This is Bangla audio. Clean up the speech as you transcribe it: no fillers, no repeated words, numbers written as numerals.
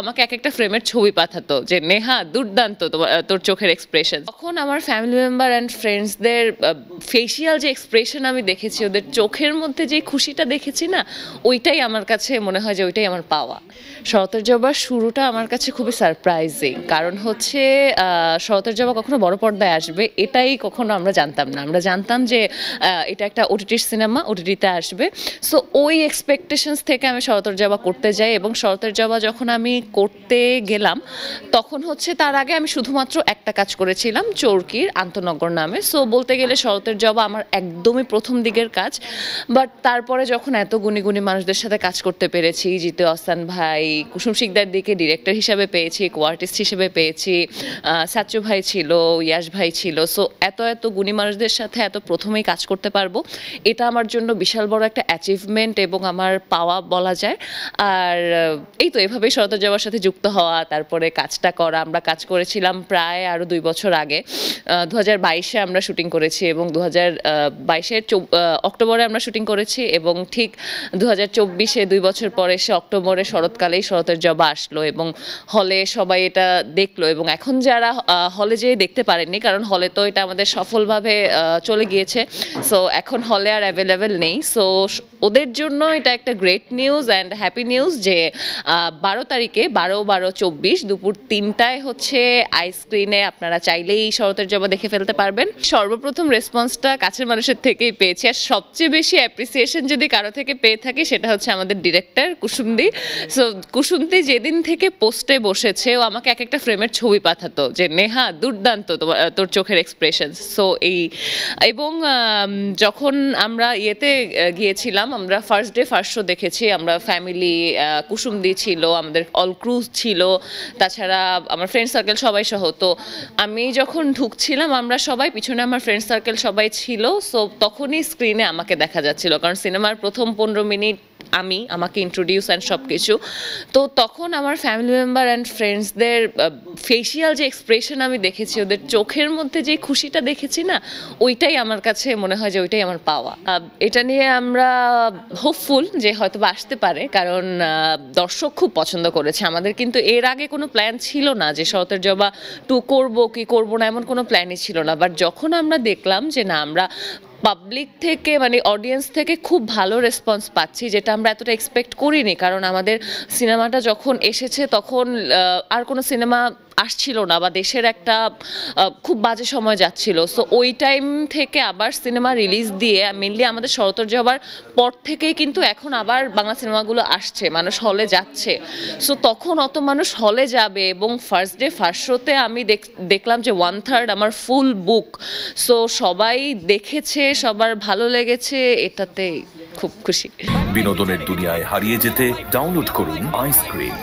আমাকে একেকটা ফ্রেমের ছবি পাঠাতো যে নেহা দুর্দান্ত তোর চোখের এক্সপ্রেশন। তখন আমার ফ্যামিলি মেম্বার অ্যান্ড ফ্রেন্ডসদের ফেসিয়াল যে এক্সপ্রেশন আমি দেখেছি, ওদের চোখের মধ্যে যে খুশিটা দেখেছি না, ওইটাই আমার কাছে মনে হয় যে ওইটাই আমার পাওয়া। শরতের জবার শুরুটা আমার কাছে খুবই সারপ্রাইজিং, কারণ হচ্ছে শরতের জবা কখনো বড় পর্দায় আসবে এটাই কখনো আমরা জানতাম না। আমরা জানতাম যে এটা একটা ওটিটির সিনেমা, ওটিটিতে আসবে। সো ওই এক্সপেকটেশনস থেকে আমি শরতের জবা করতে যাই, এবং শরতের জবা যখন আমি করতে গেলাম তখন হচ্ছে তার আগে আমি শুধুমাত্র একটা কাজ করেছিলাম, চরকির আন্তনগর নামে। সো বলতে গেলে শরতের জবা আমার একদমই প্রথম দিকের কাজ। বাট তারপরে যখন এত গুণী গুণী মানুষদের সাথে কাজ করতে পেরেছি, জিতু আহসান ভাই, কুসুম শিকদার দিকে ডিরেক্টর হিসাবে পেয়েছি, কোয়ার্টিস্ট হিসেবে পেয়েছি, সাচ্চু ভাই ছিল, ইয়াশ ভাই ছিল। সো এত এত গুণী মানুষদের সাথে এত প্রথমেই কাজ করতে পারবো, এটা আমার জন্য বিশাল বড় একটা অ্যাচিভমেন্ট এবং আমার পাওয়া বলা যায়। আর এই তো এভাবেই শরতের জবার সাথে যুক্ত হওয়া, তারপরে কাজটা করা। আমরা কাজ করেছিলাম প্রায় আরও 2 বছর আগে, 2022-এ আমরা শুটিং করেছি, এবং 2022-এর অক্টোবরে আমরা শুটিং করেছি, এবং ঠিক 2024-এ 2 বছর পরে সে অক্টোবরে শরৎকালেই শরতের জবা আসলো, এবং হলে সবাই এটা দেখলো। এবং এখন যারা হলে যেয়ে দেখতে পারেননি, কারণ হলে তো এটা আমাদের সফলভাবে চলে গিয়েছে, সো এখন হলে আর অ্যাভেলেবেল নেই। সো ওদের জন্য এটা একটা great news and happy news যে 12 তারিখে 12/12/24 দুপুর 3টায় হচ্ছে আইস্ক্রিনে আপনারা চাইলেই শরতের জবা দেখে ফেলতে পারবেন। সর্বপ্রথম রেসপন্সটা কাছের মানুষের থেকেই পেয়েছি, আর সবচেয়ে বেশি অ্যাপ্রিসিয়েশন যদি কারো থেকে পেয়ে থাকি সেটা হচ্ছে আমাদের ডিরেক্টর কুসুমদি। সো কুসুমদি যেদিন থেকে পোস্টে বসেছে, ও আমাকে এক একটা ফ্রেমের ছবি পাঠাতো যে নেহা দুর্দান্ত তোর চোখের এক্সপ্রেশন। সো এবং যখন আমরা ইয়েতে গিয়েছিলাম, আমরা ফার্স্ট ডে ফার্স্ট শো দেখেছি, আমরা ফ্যামিলি, কুসুমদি ছিল, আমাদের অল ক্রুজ ছিল, তাছাড়া আমার ফ্রেন্ড সার্কেল সবাই সহ। তো আমি যখন ঢুকছিলাম, আমরা সবাই পিছনে, আমার ফ্রেন্ড সার্কেল সবাই ছিল। সো তখনই স্ক্রিনে আমাকে দেখা যাচ্ছিল, কারণ সিনেমার প্রথম 15 মিনিট আমাকে ইন্ট্রোডিউস অ্যান্ড সব কিছু। তো তখন আমার ফ্যামিলি মেম্বার অ্যান্ড ফ্রেন্ডসদের ফেসিয়াল যে এক্সপ্রেশন আমি দেখেছি, ওদের চোখের মধ্যে যে খুশিটা দেখেছি না, ওইটাই আমার কাছে মনে হয় যে ওইটাই আমার পাওয়া। এটা নিয়ে আমরা হোপফুল যে হয়তো বা আসতে পারে, কারণ দর্শক খুব পছন্দ করেছে আমাদের। কিন্তু এর আগে কোনো প্ল্যান ছিল না যে শরতের জবা 2 করবো কি করবো না, এমন কোনো প্ল্যানই ছিল না। বাট যখন আমরা দেখলাম যে না, আমরা পাবলিক থেকে মানে অডিয়েন্স থেকে খুব ভালো রেসপন্স পাচ্ছি, যেটা আমরা এতটা এক্সপেক্ট করিনি। কারণ আমাদের সিনেমাটা যখন এসেছে তখন আর কোনো সিনেমা আসছিল না, বা দেশের একটা খুব বাজে সময় যাচ্ছিল। সো ওই টাইম থেকে আবার সিনেমা রিলিজ দিয়ে, মেনলি আমাদের শরতের জবার পর থেকেই কিন্তু এখন আবার বাংলা সিনেমাগুলো আসছে, মানুষ হলে যাচ্ছে। সো তখন অত মানুষ হলে যাবে, এবং ফার্স্ট ডে ফার্স্ট শোতে আমি দেখলাম যে 1/3 আমার ফুল বুক। সো সবাই দেখেছে, সবার ভালো লেগেছে, এটাতে খুব খুশি। বিনোদনের দুনিয়ায় হারিয়ে যেতে ডাউনলোড করুন আইসক্রিন।